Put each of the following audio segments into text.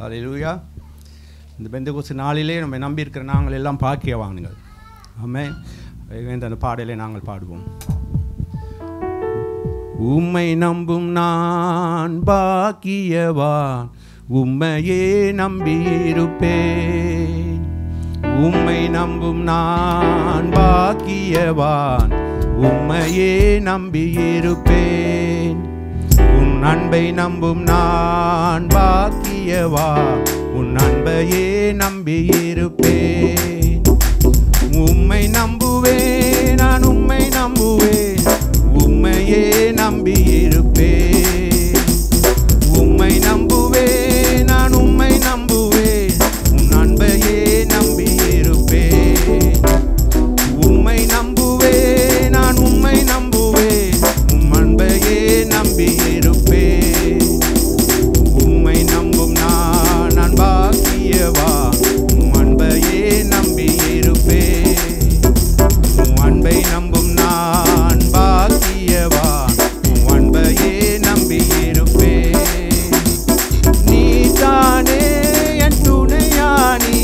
அல்லேலூயா. இந்த பெந்தெகோஸ்து நாளிலே நம்ம நம்பியிருக்கிற நாங்கள் எல்லாம் பாக்கியவான்கள். ஆமென். அந்த பாடலை நாங்கள் பாடுவோம். உம்மை நம்பும் நான் பாக்கியவான், உம்மையே நம்பியிருப்பேன். உம்மை நம்பும் நான் பாக்கியவான், உம்மையே நம்பியிருப்பேன். உன் அன்பை நம்பும் நான் பாக்கியவான், உன் அன்பையே நம்பியிருப்பேன். உம்மை நம்புவேன், நான் உம்மை நம்புவேன், உம்மையே நம்பியிருப்பேன். உம்மை நம்புவேன், நான் உம்மை நம்புவேன், உன் அன்பையே நம்பியிருப்பேன். உம்மை நம்புவேன், நான் உம்மை நம்புவேன், உன் அன்பையே நம்பியிருப்பேன். உம்மை நம்பும் நான் பாக்கியவான், உன் அன்பையே நம்பியிருப்பேன். உன் அன்பை நம்பும் நான் பாக்கியவான், உன் அன்பையே நம்பியிருப்பேன். நீதானே என் துணையானி,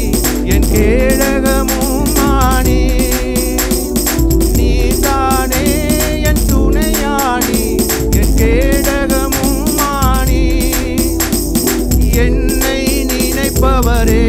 என் கேடகமும் ஆனி. நீதானே என் துணையானி, என் கேடகமும் ஆனி. என்னை நினைப்பவரே